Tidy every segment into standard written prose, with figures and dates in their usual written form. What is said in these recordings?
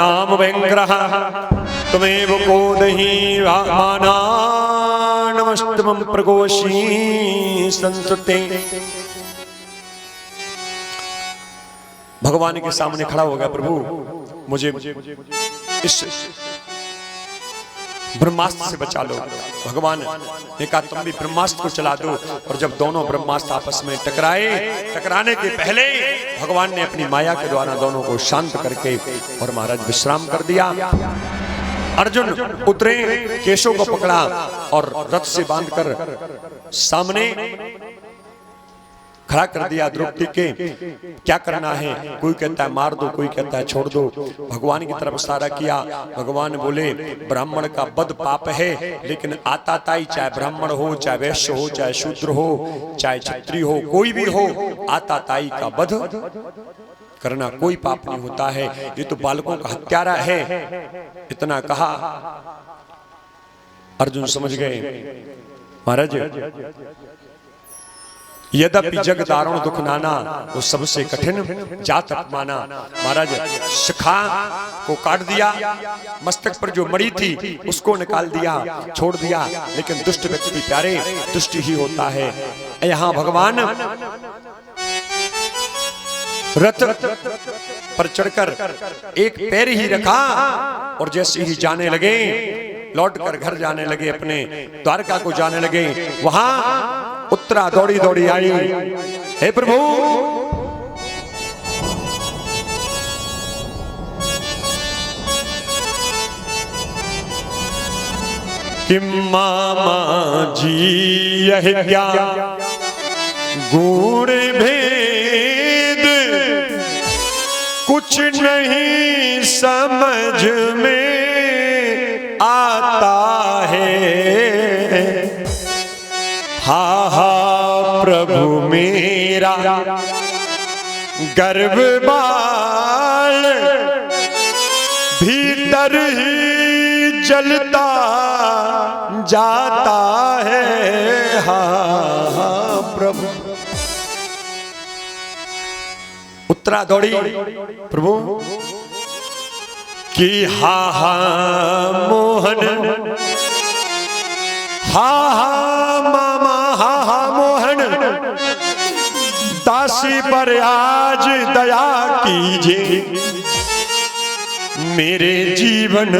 नाम व्यंग्रह त्वमेव कोदहि मानानमस्तमं प्रघोषी संतुते। भगवान के सामने खड़ा हो गया, प्रभु मुझे इस ब्रह्मास्त्र से बचा लो। भगवान ने कहा तुम भी ब्रह्मास्त्र को चला दो। और जब दोनों ब्रह्मास्त्र आपस में टकराने के पहले भगवान ने अपनी माया के द्वारा दोनों को शांत करके और महाराज विश्राम कर दिया। अर्जुन उतरे, केशों को पकड़ा और रथ से बांधकर सामने खड़ा कर दिया द्रौपदी के। क्या करना है? कोई कहता है मार दो, कोई कहता है छोड़ दो। भगवान की तरफ इशारा किया। भगवान बोले ब्राह्मण का बद पाप है, लेकिन आताताई चाहे ब्राह्मण हो, चाहे वैश्य हो, चाहे शूद्र हो, चाहे क्षत्रिय हो, कोई भी हो, आताताई का बध करना कोई पाप नहीं होता है। ये तो बालकों का हत्यारा है। इतना कहा, अर्जुन समझ गए महाराज यद्यपि जग दारुण दुख नाना, वो सबसे कठिन जात अपमाना। महाराज शिखा को काट दिया, मस्तक पर जो मड़ी थी उसको निकाल दिया, छोड़ दिया। लेकिन दुष्ट व्यक्ति प्यारे दुष्ट ही होता है। यहाँ भगवान रथ पर चढ़कर एक पैर ही रखा और जैसे ही जाने लगे, लौटकर घर जाने लगे, अपने द्वारका को जाने लगे, वहां उत्तरा दौड़ी दौड़ी आई। हे प्रभु किम मामा जी यह क्या गूढ़ भेद, कुछ नहीं समझ में आता है। हा हा प्रभु मेरा गर्भ बाल भीतर ही जलता जाता है। हा हा प्रभु। उत्तरा दौड़ी प्रभु कि हा हा मोहन, हा हा मामा, हा हा मोहन, दासी पर आज दया कीजिए, मेरे जीवन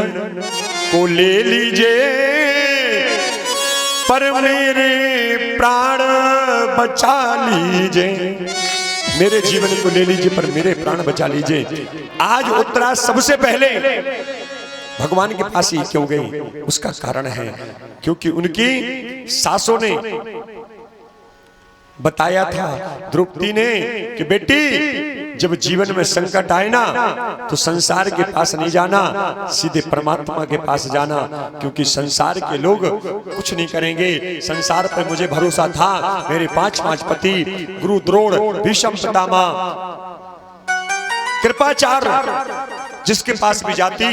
को ले लीजिए, पर मेरे प्राण बचा लीजिए। मेरे जीवन को ले लीजिए पर मेरे प्राण बचा लीजिए। आज उत्तरा सबसे पहले भगवान के पास ही क्यों गई? उसका कारण है क्योंकि उनकी सासों ने बताया था द्रौपदी ने कि बेटी जब जीवन में संकट आए ना तो संसार के पास नहीं जाना, सीधे परमात्मा के पास जाना, क्योंकि संसार के लोग कुछ नहीं करेंगे। संसार पर मुझे भरोसा था, मेरे 5 पति, गुरु द्रोण, भीष्म पितामह, कृपाचार्य, जिसके पास भी जाती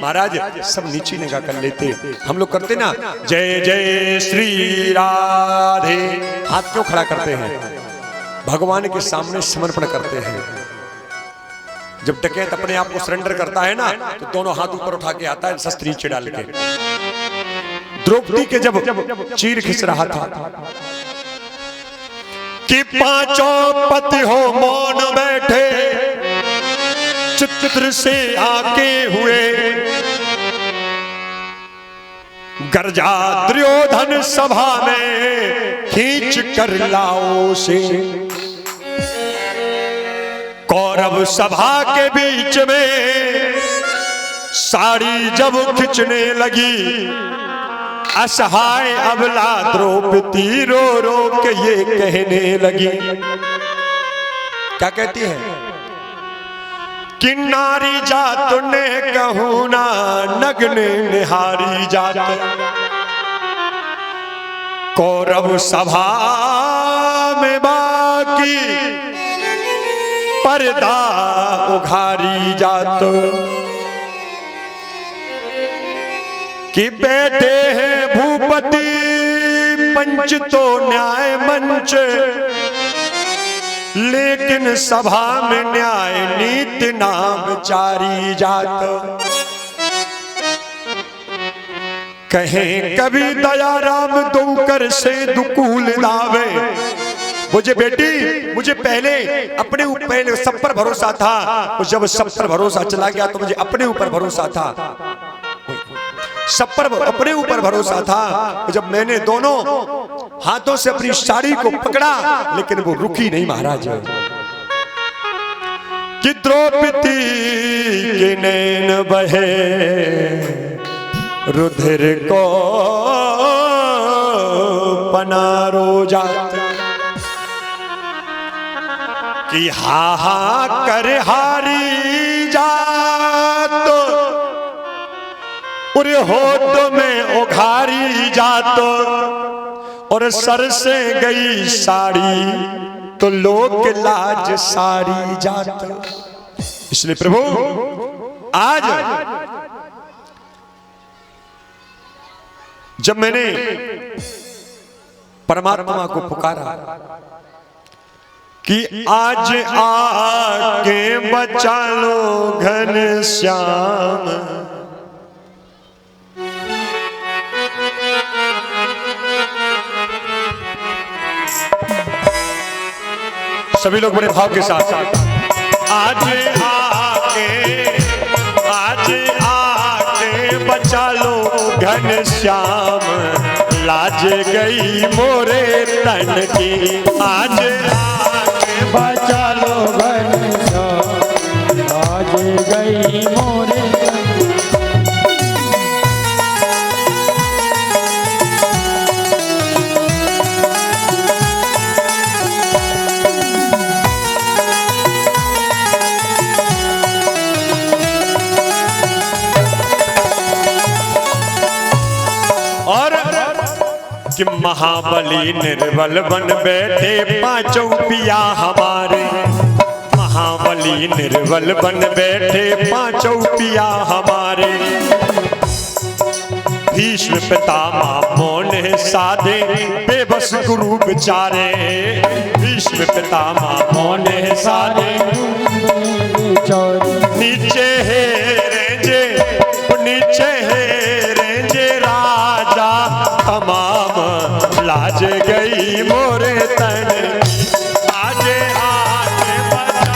महाराज सब नीची निगाह कर लेते। हम लोग करते ना जय जय श्री राधे, हाथ क्यों खड़ा करते हैं? भगवान के सामने समर्पण करते हैं। जब डकैत अपने आप को सरेंडर करता है ना तो दोनों हाथ ऊपर उठा के आता है, शस्त्र नीचे डाल के। द्रौपदी के जब चीर खिंच रहा था कि 5 पति हो मौन बैठे, चित्र से आके हुए, गर्जा दुर्योधन सभा में खींच कर लाओ से। कौरव सभा के बीच में साड़ी जब खिंचने लगी, असहाय अबला द्रौपदी रो रो के ये कहने लगी। क्या कहती है? कि नारी जात ने कहूं ना नग्न निहारी जात, कौरव सभा में बाकी पर्दा उघारी जात। कि बैठे हैं भूपति पंच तो न्याय मंच, लेकिन सभा में न्याय नीति ना विचारी जात। कहें कभी दया राम दो कर से दुकूल दावे। मुझे बेटी, मुझे पहले अपने पहले सब पर भरोसा था, और जब सब पर भरोसा चला गया तो मुझे अपने ऊपर भरोसा था। सब पर अपने ऊपर भरोसा था। जब मैंने दोनों हाथों से अपनी साड़ी को पकड़ा, लेकिन वो रुकी नहीं महाराज। कि द्रौपदी के नैन बहे रुधिर को पनारो जात। कि हा हा कर हारी जात, और होठ में उघारी जात, और सर से गई साड़ी तो लोक लाज सारी जात। इसलिए प्रभु आज जब मैंने परमात्मा को पुकारा कि आज आके बचा लो घनश्याम, सभी लोग बड़े भाव के साथ आज आके बचा लो घनश्याम, लाज गई मोरे तन की। आज आके बचा लो घनश्याम, लाज गई मोरे कि महाबली निर्बल बन बैठे पांचों पिया हमारे। महाबली निर्बल बन बैठे पांचों पिया हमारे। भीष्म पितामह मौन साधे बेबस गुरु बिचारे। भीष्म पितामह मौन साधे नीचे है रेंजे, नीचे है रेंजे राजा तमाम, लाज गई मोरे तन। आज आके बचा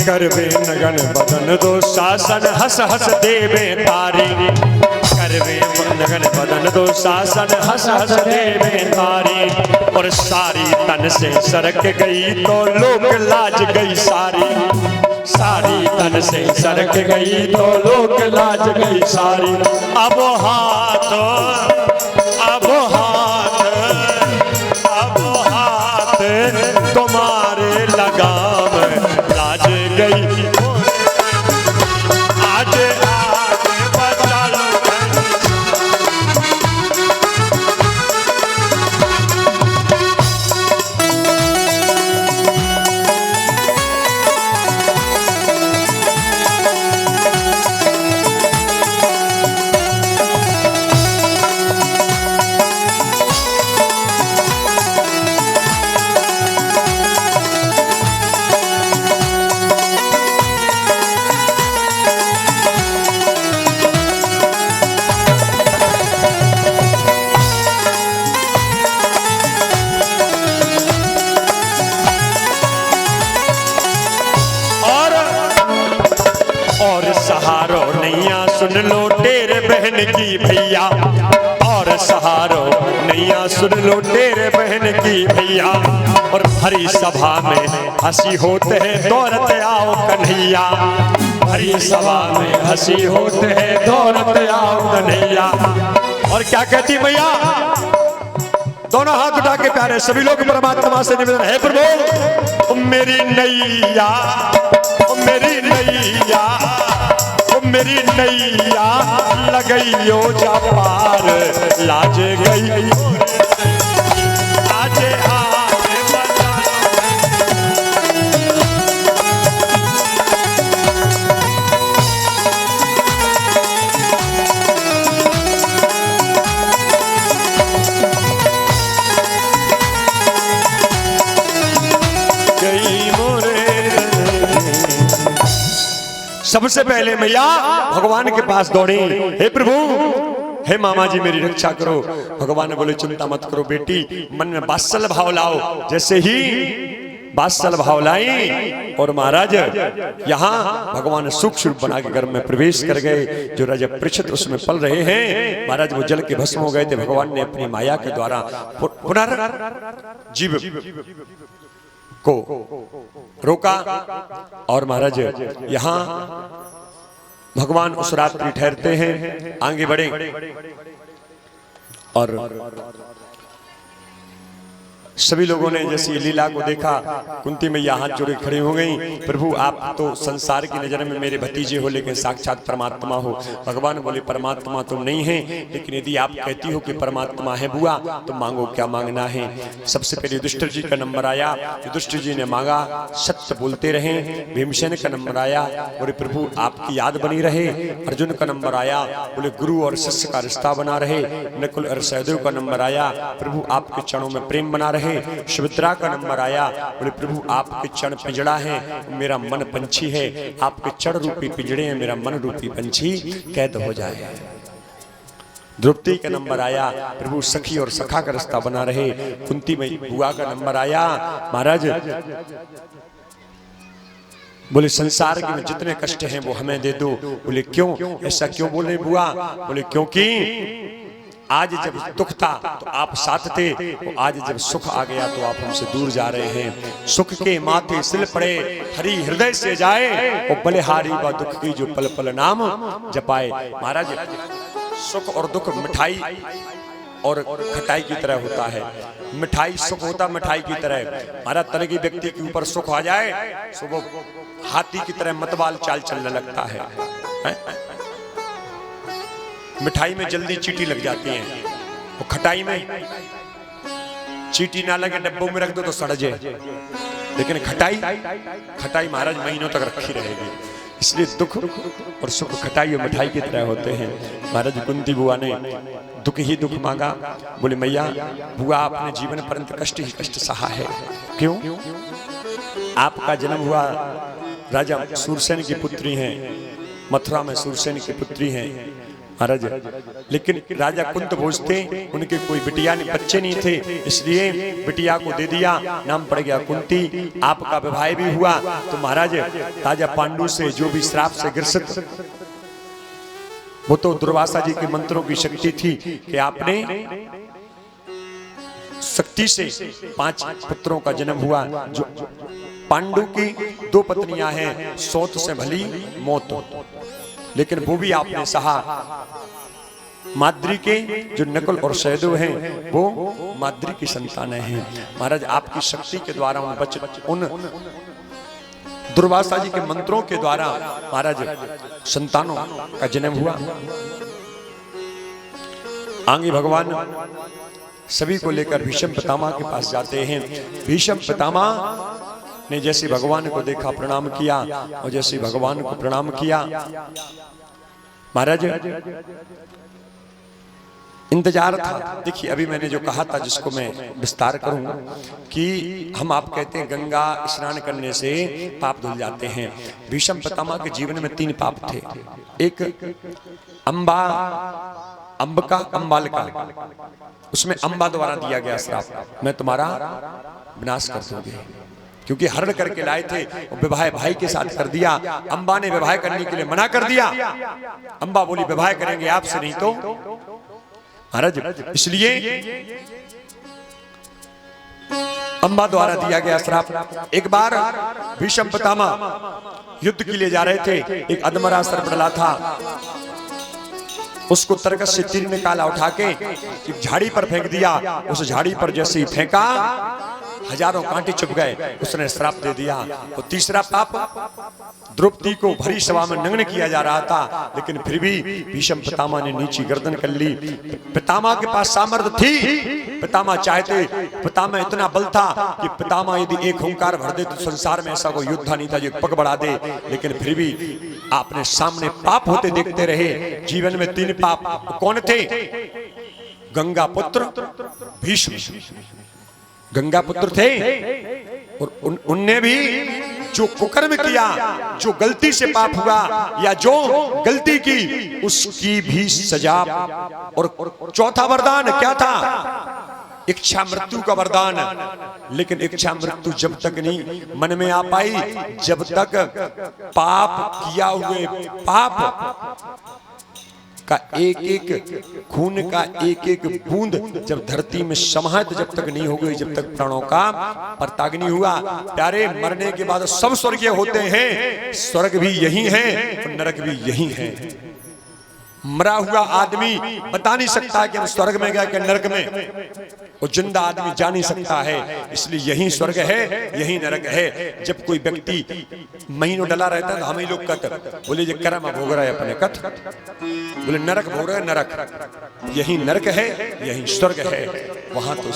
करवे नगन बदन दो शासन, हस हस देवे तारी। करवे नगन बदन दो शासन, हस हस देवे तारी। और सारी तन से सरक गई तो लोक लाज गई सारी। सारी तन से सरक गई तो लोक लाज गई सारी। अब हाथ तुम्हारे लगाम, लाज गई। आज आके बचा लो सुन लो तेरे बहन की भैया, और सहारो नैया सुन लो तेरे बहन की भैया। और हरी सभा में हंसी होते हैं दौड़त आओ कन्हैया, हरी सभा में हंसी होते हैं दौड़त आओ कन्हैया। और क्या कहती मैया, दोनों हाथ उठा के प्यारे सभी लोग परमात्मा से निवेदन है, प्रभु मेरी नैया, मेरी नैया, मेरी नैया लगइयो जा पार, लाज गई आजे आजे बता। गई मोरे सबसे पहले मैया भगवान के पास दौड़ी, हे प्रभु, हे मामा जी मेरी रक्षा करो। भगवान ने बोले चिंता मत करो बेटी, मन में वात्सल्य भाव लाओ। जैसे ही वात्सल्य भाव लाई और महाराज यहाँ भगवान सूक्ष्म रूप बना के गर्भ में प्रवेश कर गए। जो राजा परीक्षित उसमें पल रहे हैं, महाराज वो जल के भस्म हो गए थे। भगवान ने अपनी माया के द्वारा पुनर्जीव को रोका और महाराज यहाँ भगवान उस रात्रि ठहरते हैं, आगे बढ़े और सभी लोगों ने जैसे ये लीला को देखा, कुंती मैया हाथ जोड़े खड़ी हो गई, प्रभु आप तो संसार की नजर में मेरे भतीजे हो लेकिन साक्षात परमात्मा हो। भगवान बोले परमात्मा तुम नहीं है, लेकिन यदि आप कहती हो कि परमात्मा है बुआ तो मांगो क्या मांगना है। सबसे पहले युधिष्ठिर जी का नंबर आया, युधिष्ठिर जी ने मांगा सत्य बोलते रहे। भीमसेन का नंबर आया, बोले प्रभु आपकी याद बनी रहे। अर्जुन का नंबर आया, बोले गुरु और शिष्य का रिश्ता बना रहे। नकुल और सहदेव का नंबर आया, प्रभु आपके चरणों में प्रेम बना रहे। सुभद्रा का नंबर आया, बोले प्रभु आपके चरण पिंजड़ा है, मेरा मन पंछी है। आपके चरण रूपी पिंजड़े हैं, मेरा मन रूपी पंछी कैद हो जाए। द्रौपदी का नंबर आया, प्रभु सखी और सखा का रिश्ता बना रहे। कुंती में बुआ का नंबर आया, महाराज बोले संसार के में जितने कष्ट हैं वो हमें दे दो। बोले क्यों, ऐसा क्यों बोले बुआ? बोले क्योंकि आज जब दुख था तो आप साथ थे, तो आज जब सुख आ गया तो आप हमसे दूर जा रहे हैं। सुख के माथे सिल पड़े हरि हृदय से जाए, और बलिहारी व दुख की जो पल पल नाम जपाए। महाराज सुख और दुख मिठाई और खटाई की तरह होता है। मिठाई सुख होता मिठाई की तरह। महाराज तरह की व्यक्ति के ऊपर सुख आ जाए तो वो हाथी की तरह मतवाल चाल चलने लगता है। मिठाई में जल्दी चींटी लग जाती है, और खटाई में चींटी ना लगे डब्बों में रख दो तो सड़ जाए, लेकिन खटाई महाराज महीनों तक रखी रहेगी। इसलिए दुख और सुख खटाई और मिठाई की तरह होते हैं। महाराज कुंती बुआ ने दुख ही दुख मांगा। बोले मैया बुआ आपने जीवन पर्यंत कष्ट ही कष्ट सहा है। क्यों? आपका जन्म हुआ राजा सूरसेन की पुत्री हैं, मथुरा में सूरसेन की पुत्री हैं महाराज, लेकिन राजा कुंत भोज थे, उनके कोई बिटिया नहीं, बच्चे नहीं थे, इसलिए बिटिया को दे दिया, नाम पड़ गया कुंती। आपका विवाह भी हुआ तो महाराज राजा पांडु से जो भी श्राप से ग्रसित, वो तो दुर्वासा जी के मंत्रों की शक्ति थी कि आपने शक्ति से 5 पुत्रों का जन्म हुआ। जो पांडु की 2 पत्नियां हैं, सौत से भली मौत, लेकिन वो भी आपने सहा। माद्री के जो नकुल और सहदेव हैं वो माद्री की संतानें हैं। महाराज आपकी शक्ति के द्वारा उन दुर्वासा जी के मंत्रों के द्वारा महाराज संतानों का जन्म हुआ। आगे भगवान सभी को लेकर भीष्म पितामह के पास जाते हैं। भीष्म पितामह ने जैसे भगवान को देखा प्रणाम किया, और जैसे भगवान को प्रणाम किया महाराज इंतजार था। देखिए अभी मैंने जो कहा था, जिसको मैं विस्तार करूं, कि हम आप कहते हैं गंगा स्नान करने से पाप धुल जाते हैं। भीष्म पितामह के जीवन में 3 पाप थे। एक अंबाल का, उसमें अंबा द्वारा दिया गया श्राप, मैं तुम्हारा विनाश कर दूंगी। क्योंकि हरण करके लाए थे, विवाह भाई के साथ कर दिया। अंबा ने विवाह करने के लिए मना कर दिया। अंबा बोली विवाह करेंगे आपसे, नहीं तो महाराज। इसलिए अंबा द्वारा दिया गया श्राप। एक बार भीष्म पितामह युद्ध के लिए जा रहे थे, एक अधमरा सर्प डला था, उसको तरकस से तीर निकाला, उठा के एक झाड़ी पर फेंक दिया। उस झाड़ी पर जैसे ही फेंका हजारों कांटे चुभ गए, उसने श्राप दे दिया। तो तीसरा पाप, द्रौपदी को भरी सभा में नग्न किया जा रहा था, लेकिन फिर भी भीष्म पितामह ने नीची गर्दन कर ली। पितामह के पास सामर्थ्य थी, पितामह चाहते, पितामह इतना बल था कि पितामह यदि एक हुंकार भर दे तो संसार में ऐसा कोई योद्धा नहीं था जो पग बढ़ा दे। लेकिन फिर भी आपने सामने पाप होते देखते रहे। जीवन में 3 पाप कौन थे? गंगा पुत्र भीष्म, गंगा पुत्र थे, और उनने भी जो कुकर्म किया, जो गलती से पाप हुआ या जो गलती की, उसकी भी सजा। और चौथा वरदान क्या था? इच्छा मृत्यु का वरदान। लेकिन इच्छा मृत्यु जब तक नहीं मन में आ पाई, जब तक पाप किया हुए पाप का एक एक खून का एक एक बूंद जब धरती में समाहित जब तक नहीं हो गई, जब तक प्राणों का परत्याग नहीं हुआ। प्यारे, मरने के बाद सब स्वर्गीय होते हैं, स्वर्ग भी यही है और नरक भी यही है। मरा हुआ आदमी बता नहीं सकता कि हम स्वर्ग में गए कि नरक में, और जिंदा आदमी जा नहीं सकता है। इसलिए यही स्वर्ग है, यही नरक है। जब कोई व्यक्ति महीनों डला रहता है तो हम ही लोग कहते, बोले ये कर्म भोग रहा है अपने कथ, बोले नरक भोग रहा है, नरक यही नरक है, यही स्वर्ग है। वहां तो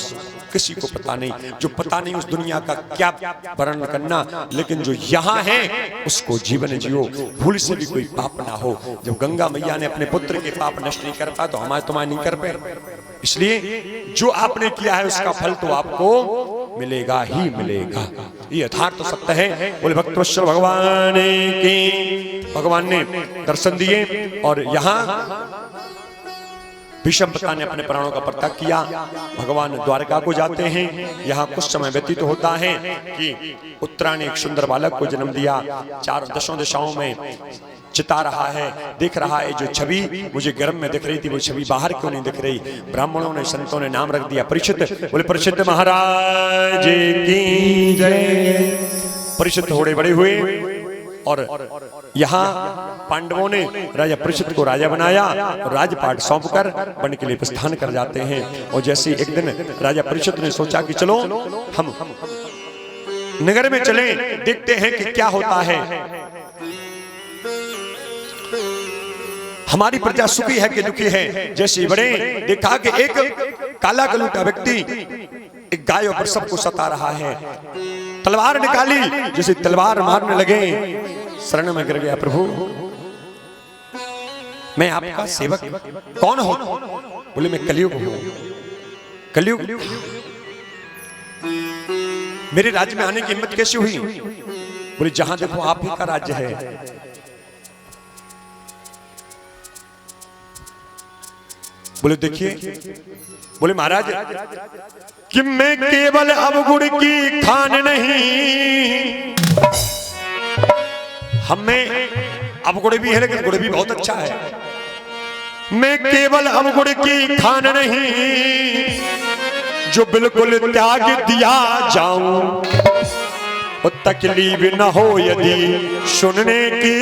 किसी को पता नहीं, जो पता नहीं उस दुनिया का क्या वर्णन करना, लेकिन जो यहाँ है उसको जीवन जियो, भूल से भी कोई पाप ना हो। जब गंगा मैया ने अपने पुत्र के पाप नष्ट नहीं कर पाया तो हमारे तुम्हारे नहीं कर पाए। इसलिए जो आपने किया है उसका फल तो आपको मिलेगा ही मिलेगा, ये यथार्थ सत्य है। बोले भक्तवत्सल भगवान की, भगवान ने दर्शन दिए और यहाँ भीष्म पिता ने अपने प्राणों का परित्याग किया। भगवान द्वारका को जाते हैं। यहाँ कुछ समय व्यतीत होता है कि उत्तरा ने एक सुंदर बालक को जन्म दिया। 4 दशों दिशाओं में चिता रहा है, देख रहा है। जो छवि मुझे गर्भ में दिख रही थी वो छवि बाहर क्यों नहीं दिख रही? ब्राह्मणों ने, संतों ने नाम रख दिया परीक्षित। बोले परीक्षित महाराज की जय। परीक्षित थोड़े बड़े हुए और यहाँ पांडवों ने राजा परीक्षित को राजा बनाया और राजपाट सौंपकर वन के लिए प्रस्थान कर जाते हैं। और जैसे एक दिन राजा परीक्षित ने सोचा कि चलो हम नगर में चलें, देखते हैं कि क्या होता है, हमारी प्रजा सुखी है कि दुखी है। जैसे बड़े देखा कि एक काला गलूटा व्यक्ति एक गायों पर सबको सता रहा है। तलवार निकाली, जैसे तलवार मारने लगे, शरण में गिर गया, प्रभु मैं आपका सेवक। कौन हो? बोले मैं कलयुग हूं। कलयुग? मेरे राज्य में आने की हिम्मत कैसे हुई? बोले जहां देखो आप ही का राज्य है। बोले देखिए, बोले महाराज कि मैं केवल अवगुण की खान नहीं, हमें अवगुण भी है लेकिन गुण भी बहुत अच्छा है। मैं केवल अवगुण की खान नहीं, जो बिल्कुल त्याग दिया जाऊं, और तकलीफ न हो यदि सुनने की,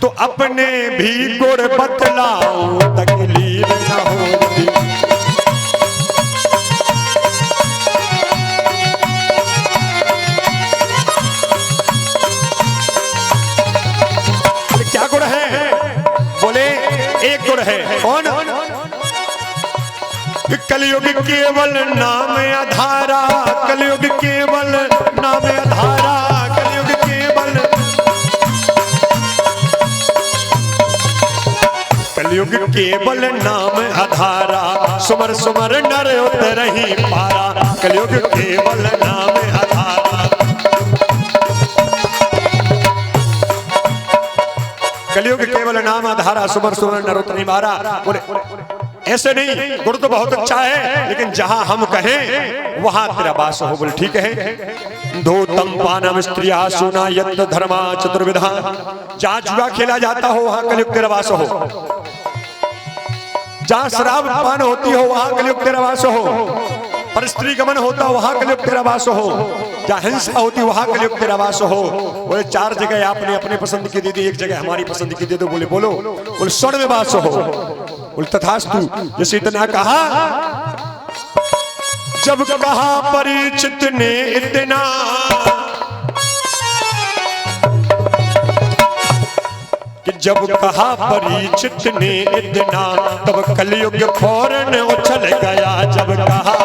तो अपने भी गुण बतलाऊं, तकलीफ न हो यदि। क्या गुण है? बोले एक गुण है। कौन? कलयुग केवल नाम आधारा, कलयुग केवल नाम आधारा, कलयुग केवल, कलयुग केवल नाम आधारा, सुमर सुमर नर उतरहि पारा, कलयुग केवल नाम आधारा, कलयुग केवल नाम आधारा, सुमर सुमर नर उतरहि पारा। बोले ऐसे नहीं, गुरु तो बहुत अच्छा है, लेकिन जहां हम कहें वहां तेरा वास हो। बोल ठीक है। धूतम पानम स्त्रिया सुना यत्र धर्मा चतुर्विधा, जहां जुआ खेला जाता हो वहां कलयुग तेरा वास हो, जहां शराब पान होती हो वहां कलयुग तेरा वास हो, पर स्त्री गमन होता वहां कलयुग तेरा वास हो, जहां हिंसा होती वहां कलयुग तेरा वास हो। बोले 4 जगह आपने अपने पसंद की दे दी, 1 जगह हमारी पसंद की दे दो। बोले बोलो। बोले स्वर्ण में वास हो। बोले तथास्तु। जैसे इतना कहा, जब कहा परीक्षित ने इतना, कि जब कहा परीक्षित ने इतना, तब कलयुग फौरन उछल गया। जब कहा